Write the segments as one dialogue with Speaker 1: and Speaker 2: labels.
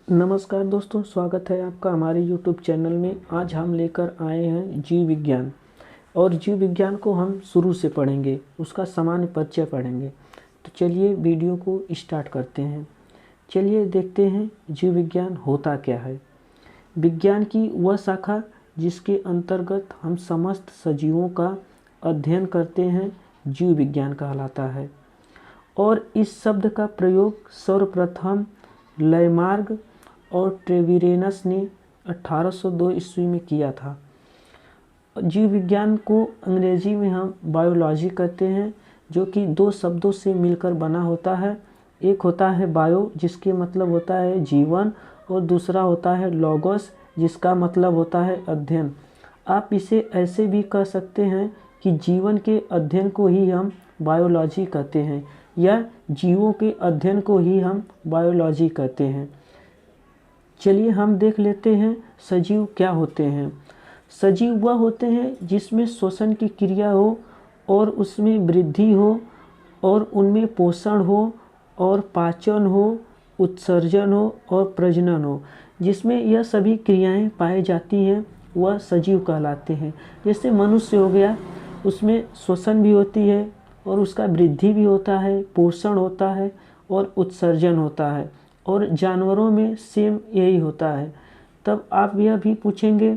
Speaker 1: नमस्कार दोस्तों, स्वागत है आपका हमारे YouTube चैनल में। आज हम लेकर आए हैं जीव विज्ञान। और जीव विज्ञान को हम शुरू से पढ़ेंगे, उसका सामान्य परिचय पढ़ेंगे। तो चलिए वीडियो को स्टार्ट करते हैं। चलिए देखते हैं जीव विज्ञान होता क्या है। विज्ञान की वह शाखा जिसके अंतर्गत हम समस्त सजीवों का अध्ययन करते हैं जीव विज्ञान कहलाता है। और इस शब्द का प्रयोग सर्वप्रथम लयमार्क और ट्रेविरेनस ने 1802 ईस्वी में किया था। जीव विज्ञान को अंग्रेजी में हम बायोलॉजी कहते हैं, जो कि दो शब्दों से मिलकर बना होता है। एक होता है बायो, जिसके मतलब होता है जीवन, और दूसरा होता है लॉगोस, जिसका मतलब होता है अध्ययन। आप इसे ऐसे भी कह सकते हैं कि जीवन के अध्ययन को ही हम बायोलॉजी कहते हैं, या जीवों के अध्ययन को ही हम बायोलॉजी कहते हैं। चलिए हम देख लेते हैं सजीव क्या होते हैं। सजीव वह होते हैं जिसमें श्वसन की क्रिया हो और उसमें वृद्धि हो और उनमें पोषण हो और पाचन हो, उत्सर्जन हो और प्रजनन हो। जिसमें यह सभी क्रियाएं पाई जाती हैं वह सजीव कहलाते हैं। जैसे मनुष्य हो गया, उसमें श्वसन भी होती है और उसका वृद्धि भी होता है, पोषण होता है और उत्सर्जन होता है। और जानवरों में सेम यही होता है। तब आप यह भी पूछेंगे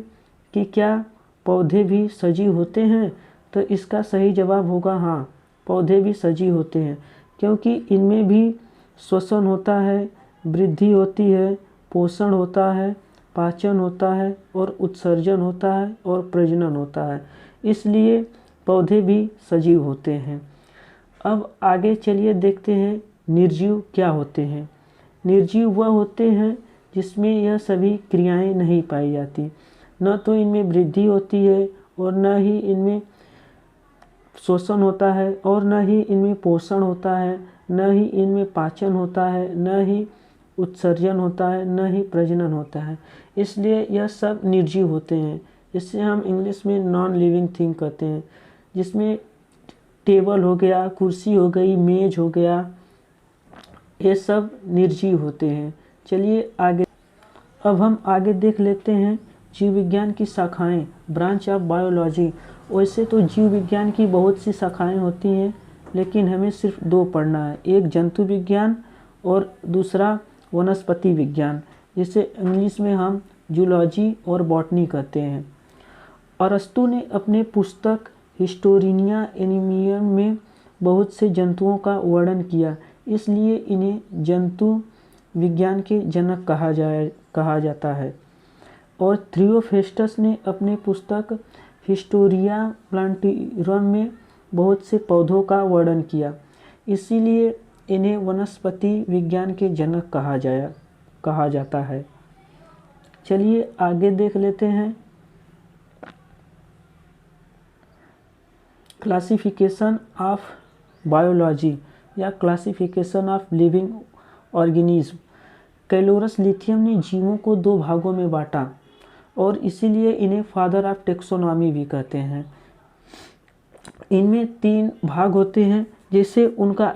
Speaker 1: कि क्या पौधे भी सजीव होते हैं? तो इसका सही जवाब होगा हाँ, पौधे भी सजीव होते हैं, क्योंकि इनमें भी श्वसन होता है, वृद्धि होती है, पोषण होता है, पाचन होता है और उत्सर्जन होता है और प्रजनन होता है। इसलिए पौधे भी सजीव होते हैं। अब आगे चलिए देखते हैं निर्जीव क्या होते हैं। निर्जीव वह होते हैं जिसमें यह सभी क्रियाएं नहीं पाई जाती। न तो इनमें वृद्धि होती है और न ही इनमें श्वसन होता है और न ही इनमें पोषण होता है, न ही इनमें पाचन होता है, न ही उत्सर्जन होता है, न ही प्रजनन होता है। इसलिए यह सब निर्जीव होते हैं, जिससे हम इंग्लिश में नॉन लिविंग थिंग कहते हैं। जिसमें टेबल हो गया, कुर्सी हो गई, मेज हो गया, ये सब निर्जीव होते हैं। चलिए आगे, अब हम आगे देख लेते हैं जीव विज्ञान की शाखाएं, ब्रांच ऑफ बायोलॉजी। वैसे तो जीव विज्ञान की बहुत सी शाखाएं होती हैं, लेकिन हमें सिर्फ दो पढ़ना है। एक जंतु विज्ञान और दूसरा वनस्पति विज्ञान, जिसे इंग्लिश में हम जूलॉजी और बॉटनी कहते हैं। अरस्तु ने अपने पुस्तक हिस्टोरिनिया एनिमियम में बहुत से जंतुओं का वर्णन किया, इसलिए इन्हें जंतु विज्ञान के जनक कहा जाता है। और थियोफेस्टस ने अपने पुस्तक हिस्टोरिया प्लांटिरम में बहुत से पौधों का वर्णन किया, इसीलिए इन्हें वनस्पति विज्ञान के जनक कहा जाता है। चलिए आगे देख लेते हैं क्लासिफिकेशन ऑफ बायोलॉजी या classification of living organism. Carolus लिथियम ने जीवों को दो भागों में बांटा और इसीलिए इन्हें फादर ऑफ टेक्सोनॉमी भी कहते हैं। इनमें तीन भाग होते हैं, जैसे उनका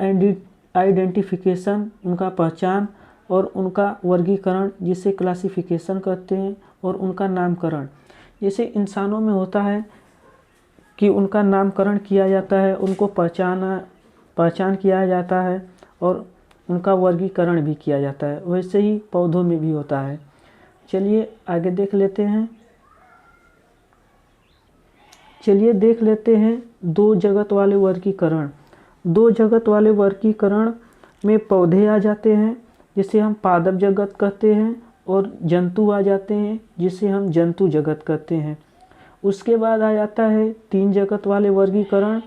Speaker 1: आइडेंटिफिकेशन, उनका पहचान, और उनका वर्गीकरण जिसे क्लासिफिकेशन कहते हैं, और उनका नामकरण। जैसे इंसानों में होता है कि उनका नामकरण किया जाता है, उनको पहचान किया जाता है और उनका वर्गीकरण भी किया जाता है, वैसे ही पौधों में भी होता है। चलिए आगे देख लेते हैं दो जगत वाले वर्गीकरण। दो जगत वाले वर्गीकरण में पौधे आ जाते हैं, जिसे हम पादप जगत कहते हैं, और जंतु आ जाते हैं, जिसे हम जंतु जगत कहते हैं। उसके बाद आ जाता है तीन जगत वाले वर्गीकरण,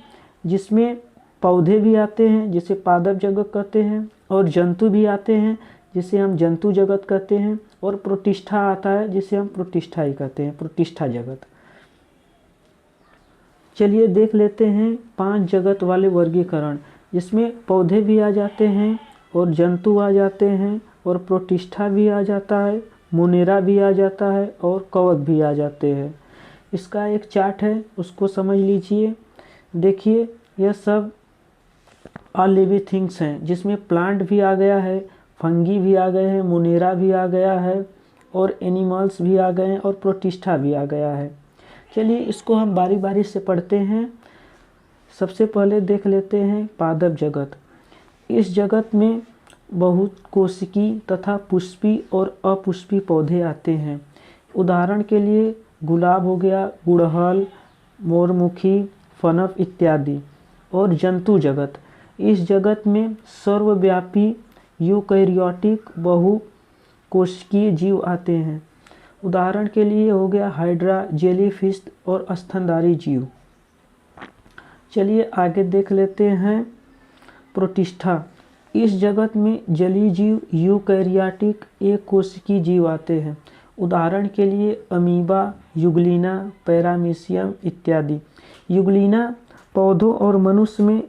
Speaker 1: जिसमें पौधे भी आते हैं, जिसे पादप जगत कहते हैं, और जंतु भी आते हैं, जिसे हम जंतु जगत कहते हैं, और प्रोटिस्टा आता है, जिसे हम प्रोटिस्टा ही कहते हैं, प्रोटिस्टा जगत। चलिए देख लेते हैं पांच जगत वाले वर्गीकरण, जिसमें पौधे भी आ जाते हैं और जंतु आ जाते हैं और प्रोटिस्टा भी आ जाता है, मोनेरा भी आ जाता है और कवक भी आ जाते हैं। इसका एक चार्ट है, उसको समझ लीजिए। देखिए यह सब ऑल लिविंग थिंग्स हैं, जिसमें प्लांट भी आ गया है फंगी भी आ गए हैं, मोनेरा भी आ गया है और एनिमल्स भी आ गए हैं और प्रोटिस्टा भी आ गया है। चलिए इसको हम बारी बारी से पढ़ते हैं। सबसे पहले देख लेते हैं पादप जगत। इस जगत में बहुत कोशिकी तथा पुष्पी और अपुष्पी पौधे आते हैं। उदाहरण के लिए गुलाब हो गया, गुड़हल, मोरमुखी, फनफ इत्यादि। और जंतु जगत, इस जगत में सर्वव्यापी यूकैरियोटिक बहुकोशिकीय जीव आते हैं। उदाहरण के लिए हो गया हाइड्रा, जेलीफिश और स्तनधारी जीव। चलिए आगे देख लेते हैं प्रोटिस्टा। इस जगत में जलीय जीव यूकैरियोटिक एक कोशिकीय जीव आते हैं। उदाहरण के लिए अमीबा, युग्लिना, पैरामीशियम इत्यादि। युग्लिना पौधों और मनुष्य में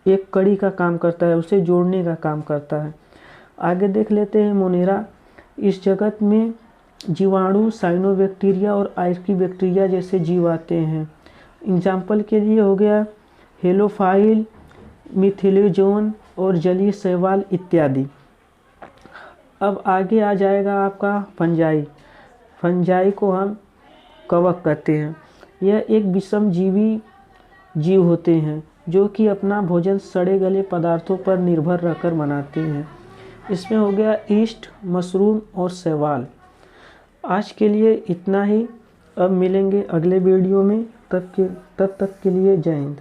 Speaker 1: एक कड़ी का काम करता है, उसे जोड़ने का काम करता है। आगे देख लेते हैं मोनेरा। इस जगत में जीवाणु, साइनोबैक्टीरिया और आर्कीबैक्टीरिया जैसे जीव आते हैं। एग्जाम्पल के लिए हो गया हेलोफाइल, मिथिलेजोन और जलीय शैवाल इत्यादि। अब आगे आ जाएगा आपका फंजाई। फंजाई को हम कवक कहते हैं। यह एक विषमजीवी जीव होते हैं जो कि अपना भोजन सड़े गले पदार्थों पर निर्भर रहकर बनाते हैं। इसमें हो गया ईस्ट, मशरूम और शैवाल। आज के लिए इतना ही। अब मिलेंगे अगले वीडियो में। तब तक के लिए जय हिंद।